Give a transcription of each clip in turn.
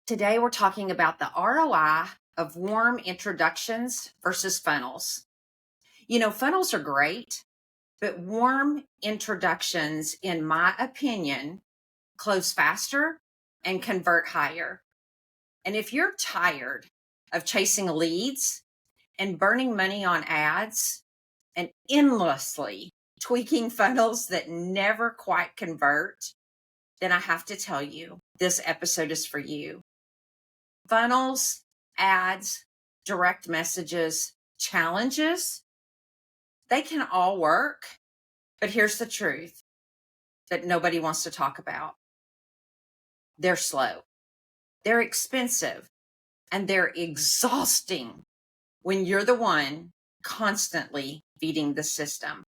Today, we're talking about the ROI of warm introductions versus funnels. Funnels are great, but warm introductions, in my opinion, close faster and convert higher. And if you're tired of chasing leads and burning money on ads and endlessly tweaking funnels that never quite convert, then I have to tell you, this episode is for you. Funnels, ads, direct messages, challenges, they can all work. But here's the truth that nobody wants to talk about. They're slow, they're expensive, and they're exhausting when you're the one constantly feeding the system.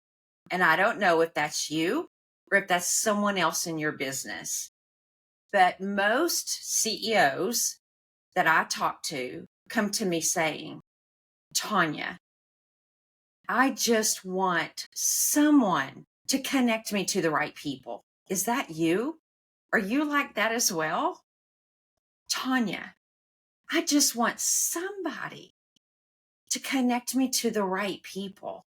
And I don't know if that's you or if that's someone else in your business. But most CEOs that I talk to come to me saying, Tonya, I just want someone to connect me to the right people. Is that you? Are you like that as well? Tonya, I just want somebody to connect me to the right people,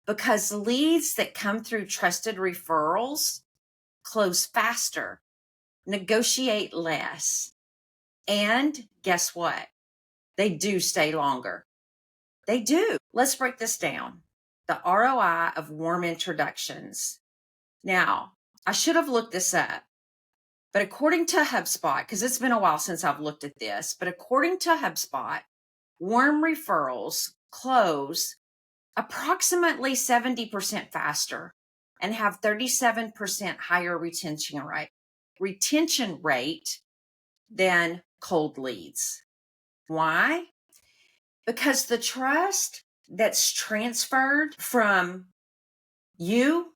because leads that come through trusted referrals close faster, negotiate less, and guess what? They do stay longer. They do. Let's break this down. The ROI of warm introductions. Now, I should have looked this up, but according to HubSpot, because it's been a while since I've looked at this, but according to HubSpot, warm referrals close approximately 70% faster and have 37% higher retention rate than cold leads. Why? Because the trust that's transferred from you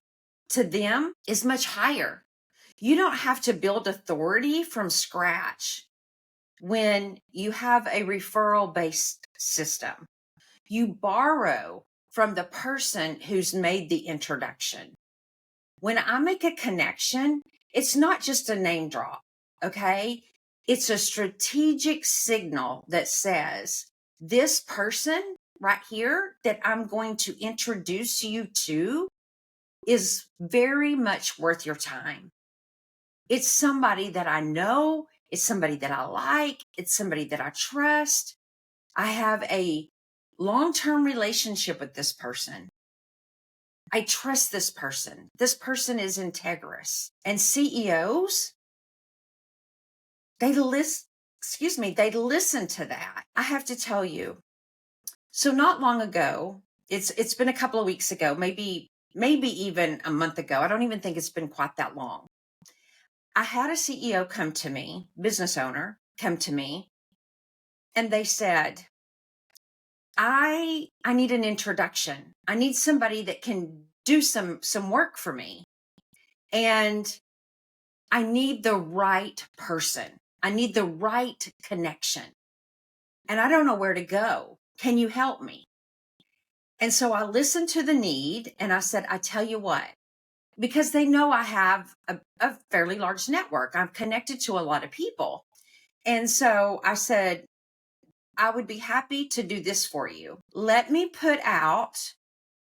to them is much higher. You don't have to build authority from scratch when you have a referral-based system. You borrow from the person who's made the introduction. When I make a connection, it's not just a name drop, okay? It's a strategic signal that says, this person right here that I'm going to introduce you to is very much worth your time. It's somebody that I know. It's somebody that I like. It's somebody that I trust. I have a long-term relationship with this person. I trust this person. This person is integrous. And CEOs, they listen to that. I have to tell you. So not long ago, it's been a couple of weeks ago, maybe even a month ago. I don't even think it's been quite that long. I had a CEO come to me, business owner, come to me, and they said, I need an introduction. I need somebody that can do some work for me. And I need the right person. I need the right connection. And I don't know where to go. Can you help me? And so I listened to the need and I said, I tell you what, because they know I have a fairly large network. I'm connected to a lot of people. And so I said, I would be happy to do this for you. Let me put out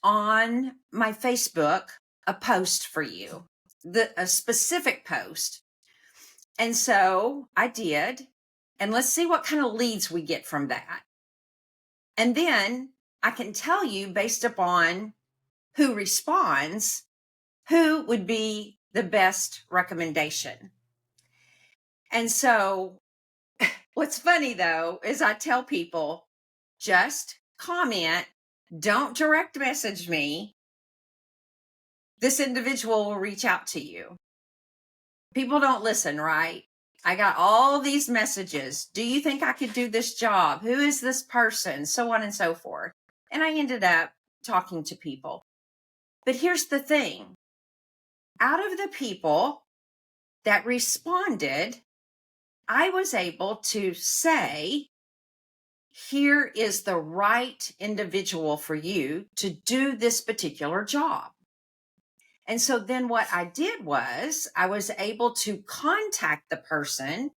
on my Facebook a post for you, a specific post. And so I did. And let's see what kind of leads we get from that. And then I can tell you, based upon who responds, who would be the best recommendation. And so what's funny, though, is I tell people, just comment, don't direct message me. This individual will reach out to you. People don't listen, right? I got all these messages. Do you think I could do this job? Who is this person? So on and so forth. And I ended up talking to people. But here's the thing. Out of the people that responded, I was able to say, here is the right individual for you to do this particular job. And so then what I did was I was able to contact the person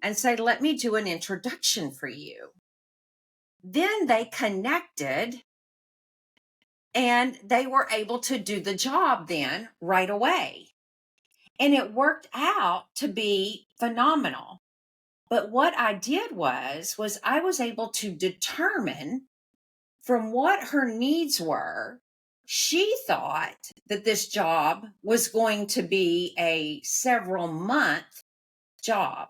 and say, let me do an introduction for you. Then they connected and they were able to do the job then right away. And it worked out to be phenomenal. But what I did was I was able to determine from what her needs were. She thought that this job was going to be a several month job.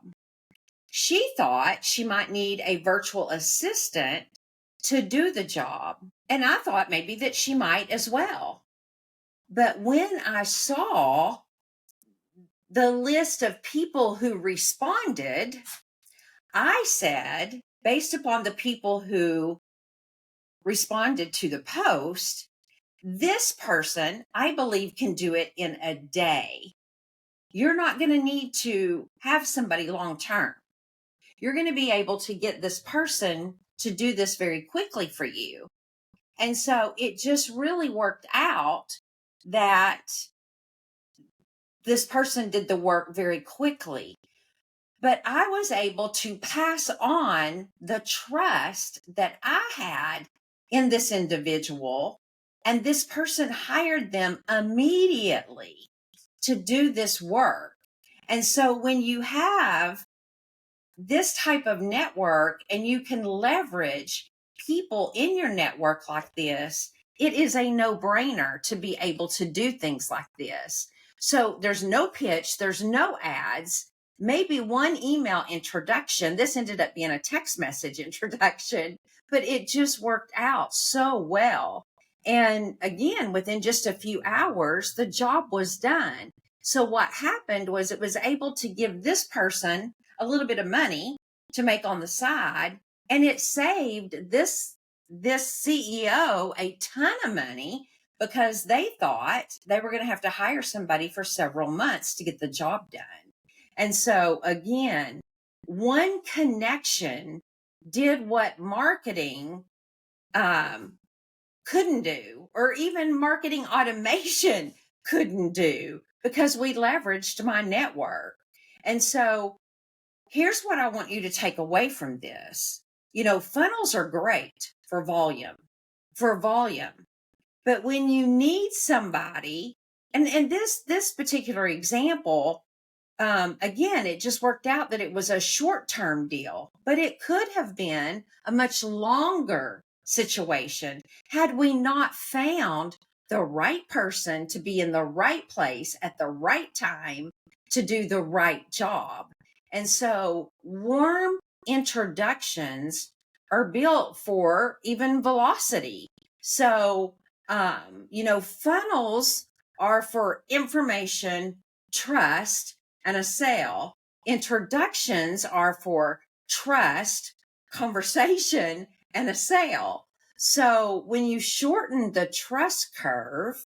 She thought she might need a virtual assistant to do the job. And I thought maybe that she might as well. But when I saw the list of people who responded, I said, based upon the people who responded to the post, this person, I believe, can do it in a day. You're not going to need to have somebody long term. You're going to be able to get this person to do this very quickly for you. And so it just really worked out that this person did the work very quickly. But I was able to pass on the trust that I had in this individual, and this person hired them immediately to do this work. And so when you have this type of network and you can leverage people in your network like this, it is a no-brainer to be able to do things like this. So there's no pitch, there's no ads, maybe one email introduction. This ended up being a text message introduction, but it just worked out so well. And again, within just a few hours, the job was done. So what happened was it was able to give this person a little bit of money to make on the side, and it saved this CEO a ton of money because they thought they were going to have to hire somebody for several months to get the job done. And so again, one connection did what marketing couldn't do, or even marketing automation couldn't do, because we leveraged my network. And so here's what I want you to take away from this. Funnels are great for volume, but when you need somebody, and this particular example, again, it just worked out that it was a short-term deal, but it could have been a much longer situation had we not found the right person to be in the right place at the right time to do the right job. And so warm introductions are built for even velocity. So, funnels are for information, trust, and a sale. Introductions are for trust, conversation, and a sale. So when you shorten the trust curve,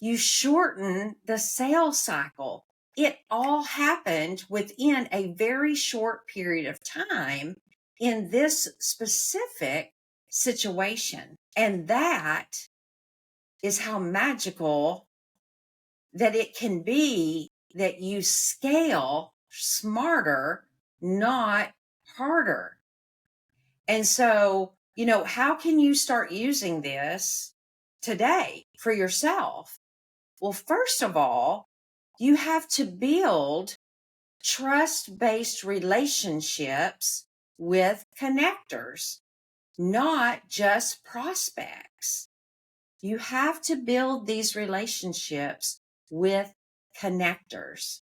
you shorten the sales cycle. It all happened within a very short period of time in this specific situation. And that is how magical that it can be, that you scale smarter, not harder. And so, how can you start using this today for yourself? Well, first of all, you have to build trust-based relationships with connectors, not just prospects. You have to build these relationships with connectors.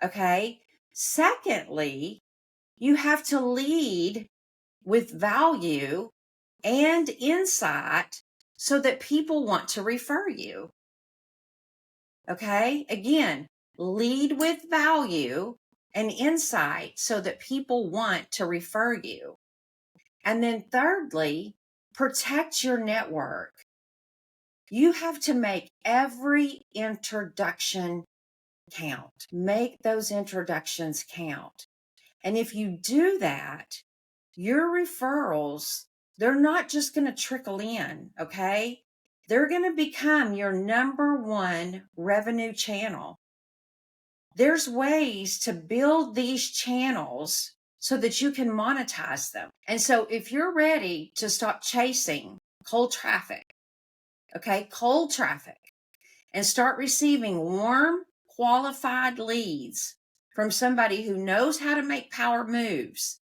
Okay. Secondly, you have to lead with value and insight so that people want to refer you. Okay. Again, lead with value and insight so that people want to refer you. And then thirdly, protect your network. You have to make every introduction count. Make those introductions count. And if you do that, your referrals, they're not just going to trickle in, okay? They're going to become your number one revenue channel. There's ways to build these channels so that you can monetize them. And so if you're ready to stop chasing cold traffic, okay, cold traffic, and start receiving warm, qualified leads from somebody who knows how to make power moves,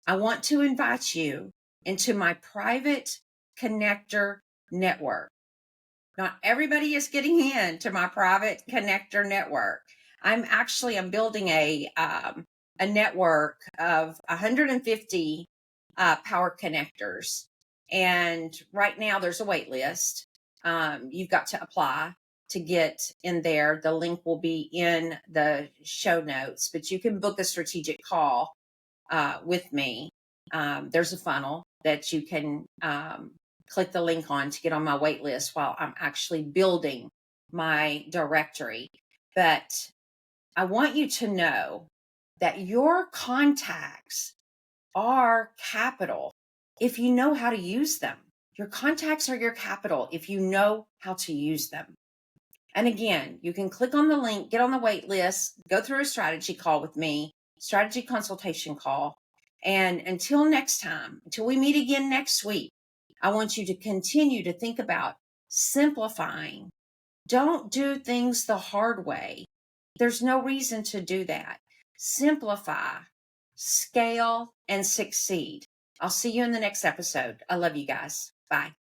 I want to invite you into my private connector network. Not everybody is getting into my private connector network. I'm building a network of 150 power connectors, and right now there's a wait list. You've got to apply to get in there. The link will be in the show notes, but you can book a strategic call with me. There's a funnel that you can click the link on to get on my wait list while I'm actually building my directory. But I want you to know that your contacts are capital if you know how to use them. Your contacts are your capital if you know how to use them. And again, you can click on the link, get on the wait list, go through a strategy call with me, strategy consultation call. And until next time, until we meet again next week, I want you to continue to think about simplifying. Don't do things the hard way. There's no reason to do that. Simplify, scale, and succeed. I'll see you in the next episode. I love you guys. Bye.